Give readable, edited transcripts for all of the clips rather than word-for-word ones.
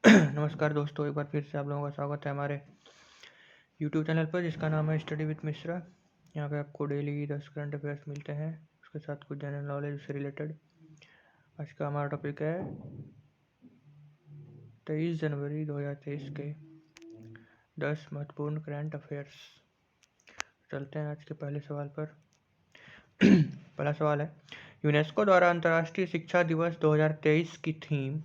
नमस्कार दोस्तों, एक बार फिर से आप लोगों का स्वागत है हमारे यूट्यूब चैनल पर जिसका नाम है स्टडी विथ मिश्रा। यहाँ पे आपको डेली 10 करंट अफेयर्स मिलते हैं, उसके साथ कुछ जनरल नॉलेज से रिलेटेड। आज का हमारा टॉपिक है 23 जनवरी 2023 के 10 महत्वपूर्ण करंट अफेयर्स। चलते हैं आज के पहले सवाल पर। पहला सवाल है, यूनेस्को द्वारा अंतर्राष्ट्रीय शिक्षा दिवस 2023 की थीम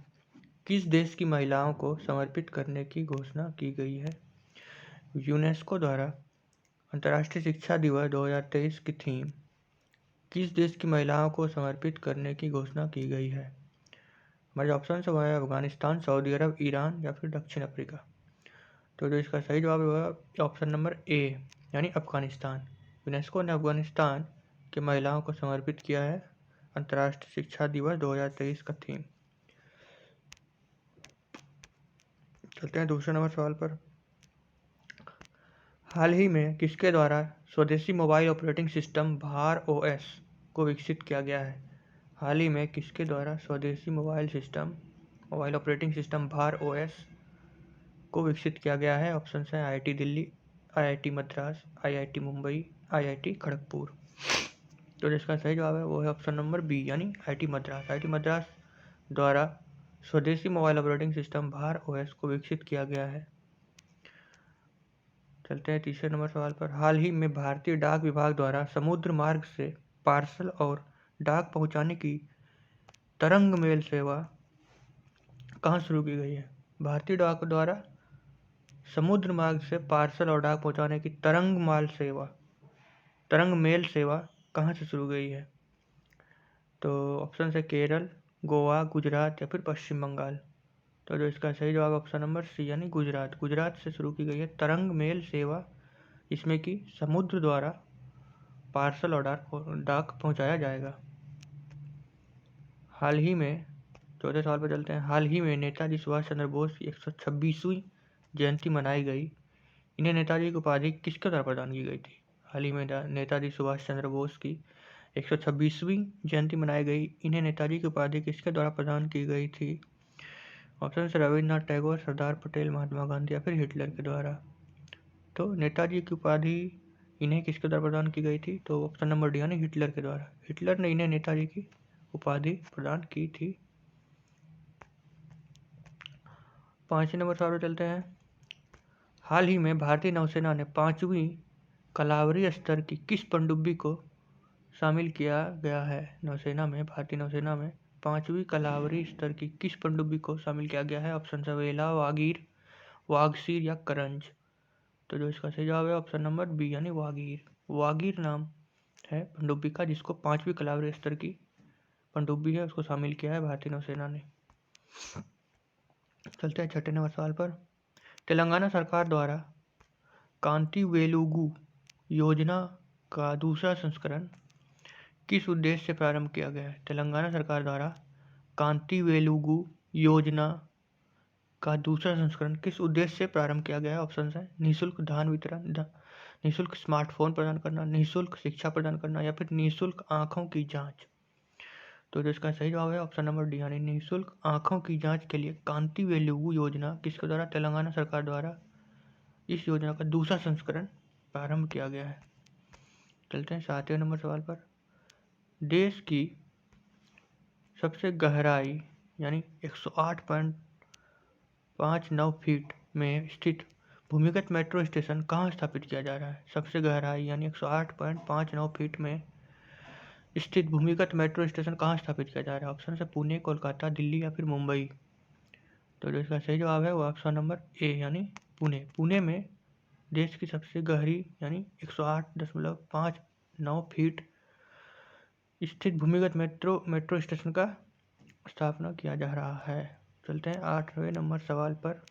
किस देश की महिलाओं को समर्पित करने की घोषणा की गई है? यूनेस्को द्वारा अंतर्राष्ट्रीय शिक्षा दिवस 2023 की थीम किस देश की महिलाओं को समर्पित करने की घोषणा की गई है? हमारे ऑप्शन है वह है अफगानिस्तान, सऊदी अरब, ईरान या फिर दक्षिण अफ्रीका। तो जो इसका सही जवाब है वह ऑप्शन नंबर ए यानी अफगानिस्तान। यूनेस्को ने अफगानिस्तान के महिलाओं को समर्पित किया है अंतर्राष्ट्रीय शिक्षा दिवस 2023 का थीम। चलते हैं दूसरे नंबर सवाल पर। हाल ही में किसके द्वारा स्वदेशी मोबाइल ऑपरेटिंग सिस्टम भार ओएस को विकसित किया गया है? हाल ही में किसके द्वारा स्वदेशी मोबाइल ऑपरेटिंग सिस्टम भार ओएस को विकसित किया गया है? ऑप्शन है IIT Delhi, IIT Madras, IIT Mumbai, IIT Kharagpur. तो जिसका सही जवाब है वो है ऑप्शन नंबर बी यानी आईआईटी मद्रास। आईआईटी मद्रास द्वारा स्वदेशी मोबाइल ऑपरेटिंग सिस्टम भार ओएस को विकसित किया गया है। चलते हैं तीसरे नंबर सवाल पर। हाल ही में भारतीय डाक विभाग द्वारा समुद्र मार्ग से पार्सल और डाक पहुंचाने की तरंग मेल सेवा कहाँ शुरू की गई है? भारतीय डाक द्वारा समुद्र मार्ग से पार्सल और डाक पहुंचाने की तरंग मेल सेवा कहाँ से शुरू गई है? तो ऑप्शन है केरल, गोवा, गुजरात या फिर पश्चिम बंगाल। तो जो इसका सही जवाब ऑप्शन नंबर सी यानी गुजरात से शुरू की गई है तरंग मेल सेवा, इसमें कि समुद्र द्वारा पार्सल और डाक पहुंचाया जाएगा। हाल ही में चौथे सवाल पर चलते हैं। हाल ही में नेताजी सुभाष चंद्र बोस की 126वीं जयंती मनाई गई। इन्हें नेताजी की उपाधि किसके द्वारा प्रदान की गई थी? हाल ही में नेताजी सुभाष चंद्र बोस की 126वीं जयंती मनाई गई। इन्हें नेताजी की उपाधि किसके द्वारा प्रदान की गई थी? ऑप्शन है रविन्द्रनाथ टैगोर, सरदार पटेल, महात्मा गांधी या फिर हिटलर के द्वारा। तो नेताजी की उपाधि इन्हें किसके द्वारा प्रदान की गई थी? तो ऑप्शन नंबर डी यानी हिटलर के द्वारा। हिटलर ने इन्हें नेताजी की उपाधि प्रदान की थी। 5वें नंबर सवाल चलते हैं। हाल ही में भारतीय नौसेना ने 5वीं कलावरी स्तर की किस पनडुब्बी को शामिल किया गया है? भारतीय नौसेना में 5वीं कलावरी स्तर की किस पनडुब्बी को शामिल किया गया है? ऑप्शन है वेला, वागीर, वागसीर या करंज। तो जो इसका सही जवाब है ऑप्शन नंबर बी यानी वागीर नाम है पनडुब्बी का, जिसको 5वीं कलावरी स्तर की पनडुब्बी है उसको शामिल किया है भारतीय नौसेना ने। चलते हैं 6ठे नंबर सवाल पर। तेलंगाना सरकार द्वारा कांति वेलुगु योजना का दूसरा संस्करण किस उद्देश्य से प्रारंभ किया गया है? तेलंगाना सरकार द्वारा कांति वेलुगु योजना का दूसरा संस्करण किस उद्देश्य से प्रारंभ किया गया है? ऑप्शन है निःशुल्क धान वितरण, निःशुल्क स्मार्टफोन प्रदान करना, निःशुल्क शिक्षा प्रदान करना या फिर निःशुल्क आंखों की जांच। तो जो इसका सही जवाब है ऑप्शन नंबर डी यानी निःशुल्क आंखों की जांच के लिए कांति वेलुगु योजना किसके द्वारा तेलंगाना सरकार द्वारा इस योजना का दूसरा संस्करण प्रारंभ किया गया है। चलते हैं 7वें नंबर सवाल पर। देश की सबसे गहराई यानी 108.59 फीट में स्थित भूमिगत मेट्रो स्टेशन कहाँ स्थापित किया जा रहा है? सबसे गहराई यानी 108.59 फीट में स्थित भूमिगत मेट्रो स्टेशन कहाँ स्थापित किया जा रहा है? ऑप्शन है पुणे, कोलकाता, दिल्ली या फिर मुंबई। तो जो इसका सही जवाब है वो ऑप्शन नंबर ए यानी पुणे में देश की सबसे गहरी यानी 108.59 फीट स्थित भूमिगत मेट्रो स्टेशन का स्थापना किया जा रहा है। चलते हैं 8वें नंबर सवाल पर।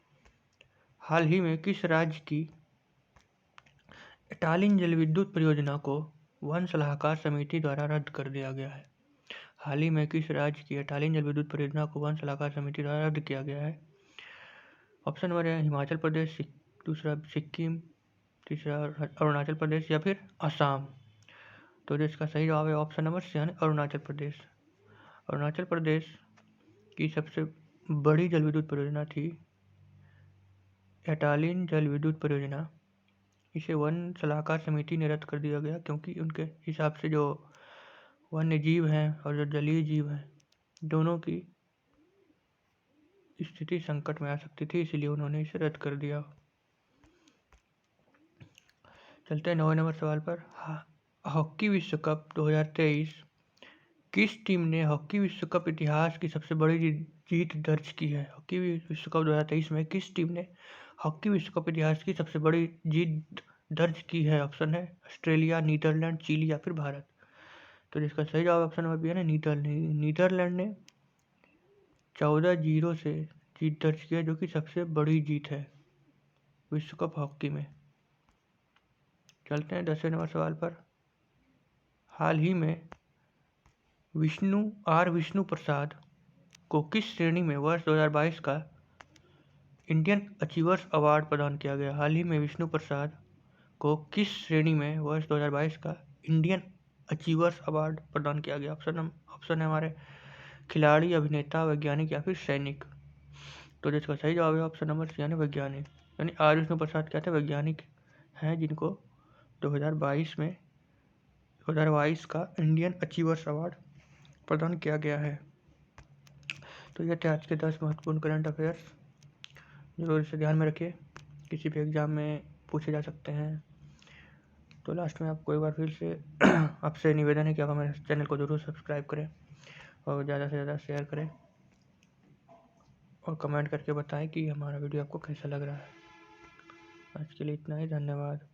हाल ही में किस राज्य की एटालिन जलविद्युत परियोजना को वन सलाहकार समिति द्वारा रद्द कर दिया गया है? हाल ही में किस राज्य की एटालिन जलविद्युत परियोजना को वन सलाहकार समिति द्वारा रद्द किया गया है? ऑप्शन नंबर है हिमाचल प्रदेश, दूसरा सिक्किम, तीसरा अरुणाचल प्रदेश या फिर असम। तो जो इसका सही जवाब है ऑप्शन नंबर सी यानी अरुणाचल प्रदेश। अरुणाचल प्रदेश की सबसे बड़ी जलविद्युत परियोजना थी एटालियन जल विद्युत परियोजना, इसे वन सलाहकार समिति ने रद्द कर दिया गया क्योंकि उनके हिसाब से जो वन्य जीव हैं और जो जलीय जीव हैं दोनों की स्थिति संकट में आ सकती थी, इसलिए उन्होंने इसे रद्द कर दिया। चलते हैं 9वें नंबर सवाल पर। हॉकी विश्व कप 2023 किस टीम ने हॉकी विश्व कप इतिहास की सबसे बड़ी जीत दर्ज की है? हॉकी विश्व कप 2023 में किस टीम ने हॉकी विश्व कप इतिहास की सबसे बड़ी जीत दर्ज की है? ऑप्शन है ऑस्ट्रेलिया, नीदरलैंड, चिली या फिर भारत। तो जिसका सही जवाब ऑप्शन नंबर बी है ना, नीदरलैंड ने 14-0 से जीत दर्ज की है, जो कि सबसे बड़ी जीत है विश्व कप हॉकी में। चलते हैं 10वें नंबर सवाल पर। हाल ही में विष्णु प्रसाद को किस श्रेणी में वर्ष 2022 का इंडियन अचीवर्स अवार्ड प्रदान किया गया? हाल ही में विष्णु प्रसाद को किस श्रेणी में वर्ष 2022 का इंडियन अचीवर्स अवार्ड प्रदान किया गया? ऑप्शन है हमारे खिलाड़ी, अभिनेता, वैज्ञानिक या फिर सैनिक। तो जिसका सही जवाब है ऑप्शन नंबर सी यानी वैज्ञानिक। यानी आर विष्णु प्रसाद क्या थे? वैज्ञानिक हैं जिनको 2022 का इंडियन अचीवर्स अवार्ड प्रदान किया गया है। तो ये थे आज के 10 महत्वपूर्ण करंट अफेयर्स, जरूर इसे ध्यान में रखिए, किसी भी एग्जाम में पूछे जा सकते हैं। तो लास्ट में आपको एक बार फिर से आपसे निवेदन है कि आप हमारे चैनल को जरूर सब्सक्राइब करें और ज़्यादा से ज़्यादा शेयर करें और कमेंट करके बताएं कि हमारा वीडियो आपको कैसा लग रहा है। आज के लिए इतना ही, धन्यवाद।